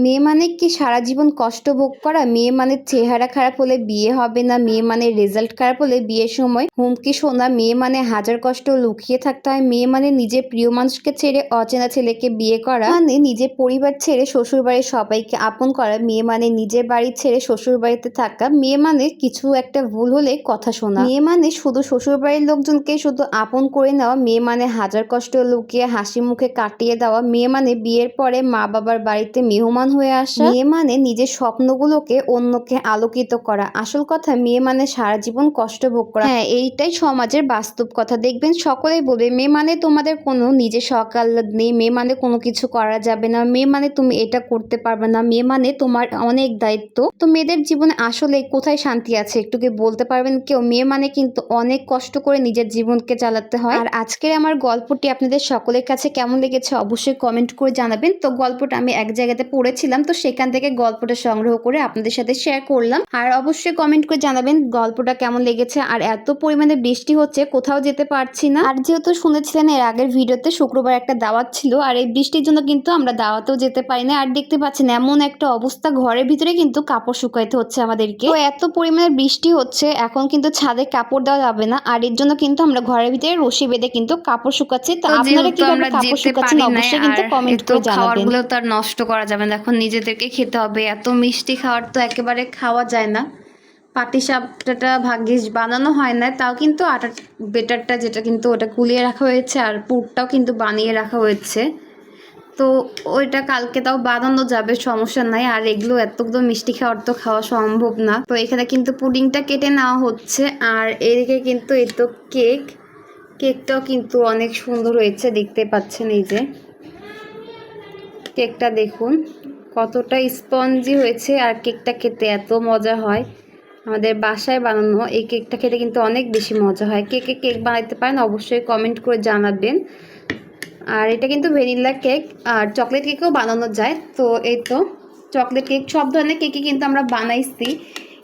মেয়ে মানে কি সারা জীবন কষ্ট ভোগ করা? মেয়ে মানে চেহারা খারাপ হলে বিয়ে হবে না, মেয়ে মানে রেজাল্ট খারাপ হলে বিয়ের সময় হুমকি শোনা, মেয়ে মানে হাজার কষ্ট লুকিয়ে থাকতে হয়, মেয়ে মানে নিজের প্রিয় মানুষকে ছেড়ে অচেনা ছেলেকে বিয়ে করা, মানে নিজের পরিবার ছেড়ে শ্বশুর বাড়ির সবাইকে আপন করা, মেয়ে মানে নিজের বাড়ি ছেড়ে শ্বশুর বাড়িতে থাকা, মেয়ে মানে কিছু একটা ভুল হলে কথা শোনা, মেয়ে মানে শুধু শ্বশুর বাড়ির লোকজনকে শুধু আপন করে নেওয়া, মেয়ে মানে হাজার কষ্ট লুকিয়ে হাসি মুখে কাটিয়ে দেওয়া, মেয়ে মানে বিয়ের পরে মা বাবার বাড়িতে মেহমান হয়ে আসা, মেয়ে মানে নিজের স্বপ্নগুলোকে অন্যকে আলোকিত করা। আসল কথা, মেয়ে মানে সারা জীবন কষ্ট ভোগ করা। হ্যাঁ, এইটাই সমাজের বাস্তব কথা। দেখবেন সকলেই বলবে মেয়ে মানে তোমাদের কোনো নিজের সকাল নেই, মেয়ে মানে কোনো কিছু করা যাবে না, মেয়ে মানে তুমি এটা করতে পারবে না, মেয়ে মানে তোমার অনেক দায়িত্ব। তো মেয়েদের জীবনে আসলে কোথায় শান্তি আছে একটু কি বলতে পারবেন কেউ? মেয়ে মানে কিন্তু অনেক কষ্ট করে নিজের জীবনকে চালাতে হয়। আর আজকের আমার গল্পটি আপনাদের সকলের কাছে কেমন লেগেছে অবশ্যই কমেন্ট করে জানাবেন। তো গল্পটা আমি এক জায়গাতে পড়েছিলাম, তো সেখান থেকে গল্পটা সংগ্রহ করে আপনাদের সাথে শেয়ার করলাম। আর অবশ্যই কমেন্ট করে জানাবেন গল্পটা কেমন লেগেছে। আর এত পরিমাণে বৃষ্টি হচ্ছে, কোথাও যেতে পারছি না। আর যেহেতু শুনেছিলেন এর আগের ভিডিওতে শুক্রবার একটা দাওয়াত ছিল, আর এই বৃষ্টির জন্য কিন্তু আমরা দাওয়াতেও যেতে পারি না। আর দেখতে পাচ্ছেন এমন একটা অবস্থা, ঘরের ভিতরে কিন্তু কাপড় শুকাইতে হচ্ছে আমাদেরকে। তো এত পরিমাণে বৃষ্টি হচ্ছে, এখন কিন্তু ছাদে কাপড় দেওয়া যাবে না, আর এর জন্য কিন্তু আমরা ঘরের ভিতরে রশি বেঁধে কিন্তু কাপড় শুকাচ্ছি। তো আপনারা কিভাবে কাপড় শুকাচ্ছেন অবশ্যই কিন্তু কমেন্ট করে জানাবেন। খাবারগুলো তো আর নষ্ট করা যাবে না, এখন নিজেদেরকে খেতে হবে। এত মিষ্টি খাবার তো একেবারে খাওয়া যায় না। পাটিসাপটা ভাগ্যিস বানানো হয় না, তাও কিন্তু আটার বেটারটা যেটা কিন্তু ওটা গুলিয়ে রাখা হয়েছে, আর পুরটাও কিন্তু বানিয়ে রাখা হয়েছে। তো ওইটা কালকে তাও বানানো যাবে, সমস্যা নাই। আর এগুলো এতগুলো মিষ্টি খাওয়ার তো খাওয়া সম্ভব না। তো এখানে কিন্তু পুডিংটা কেটে নেওয়া হচ্ছে, আর এদিকে কিন্তু এই তো কেকটাও কিন্তু অনেক সুন্দর হয়েছে, দেখতে পাচ্ছেন। এই যে কেকটা দেখুন কতটা স্পঞ্জি হয়েছে, আর কেকটা খেতে এত মজা হয়। আমাদের বাসায় বানানো এই কেকটা খেতে কিন্তু অনেক বেশি মজা হয়। কে কে কেক বানাতে পারেন অবশ্যই কমেন্ট করে জানাবেন। আর এটা কিন্তু ভ্যানিলা কেক, আর চকলেট কেকও বানানো যায়। তো এই তো চকলেট কেক, সব ধরনের কেকই কিন্তু আমরা বানাইছি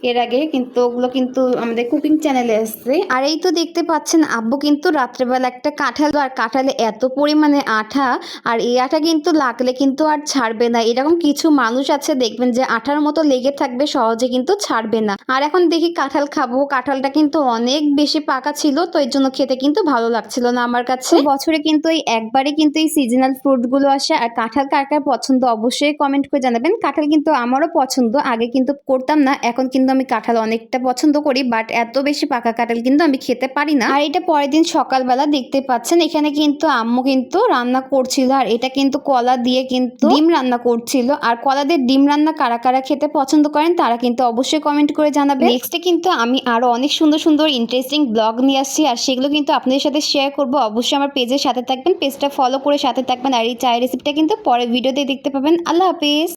এর আগে, কিন্তু ওগুলো কিন্তু আমাদের কুকিং চ্যানেলে আসছে। আর এই তো দেখতে পাচ্ছেন আব্বু কিন্তু রাত্রেবেলা একটা কাঁঠাল, আর কাঁঠালে এত পরিমাণে আঠা, আর এই আঠা কিন্তু লাগলে কিন্তু আর ছাড়বে না। এরকম কিছু মানুষ আছে দেখবেন যে আঠার মতো লেগে থাকবে, সহজে কিন্তু ছাড়বে না। আর এখন দেখি কাঁঠাল খাবো, কাঁঠালটা কিন্তু অনেক বেশি পাকা ছিল, তো এর জন্য খেতে কিন্তু ভালো লাগছিল না আমার কাছে। বছরে কিন্তু এই একবারে কিন্তু এই সিজনাল ফ্রুটগুলো আসে। আর কাঁঠাল কার কার পছন্দ অবশ্যই কমেন্ট করে জানাবেন। কাঁঠাল কিন্তু আমারও পছন্দ, আগে কিন্তু করতাম না, এখন কিন্তু আমি কাঁঠাল অনেকটা পছন্দ করি, বাট এত বেশি পাকা কাঁঠাল কিন্তু আমি খেতে পারি না। আর এটা পরের দিন সকালবেলা দেখতে পাচ্ছেন এখানে কিন্তু আম্মু কিন্তু রান্না করছিল, আর এটা কিন্তু কলা দিয়ে কিন্তু ডিম রান্না করছিল। আর কলা দিয়ে ডিম রান্না কারা কারা খেতে পছন্দ করেন তারা কিন্তু অবশ্যই কমেন্ট করে জানাবেন। নেক্সটে কিন্তু আমি আরো অনেক সুন্দর সুন্দর ইন্টারেস্টিং ব্লগ নিয়ে আসছি, আর সেগুলো কিন্তু আপনাদের সাথে শেয়ার করব। অবশ্যই আমার পেজের সাথে থাকবেন, পেজটা ফলো করে সাথে থাকবেন। আর এই চায়ের রেসিপিটা কিন্তু পরের ভিডিওতে দেখতে পাবেন। আল্লাহ হাফিজ।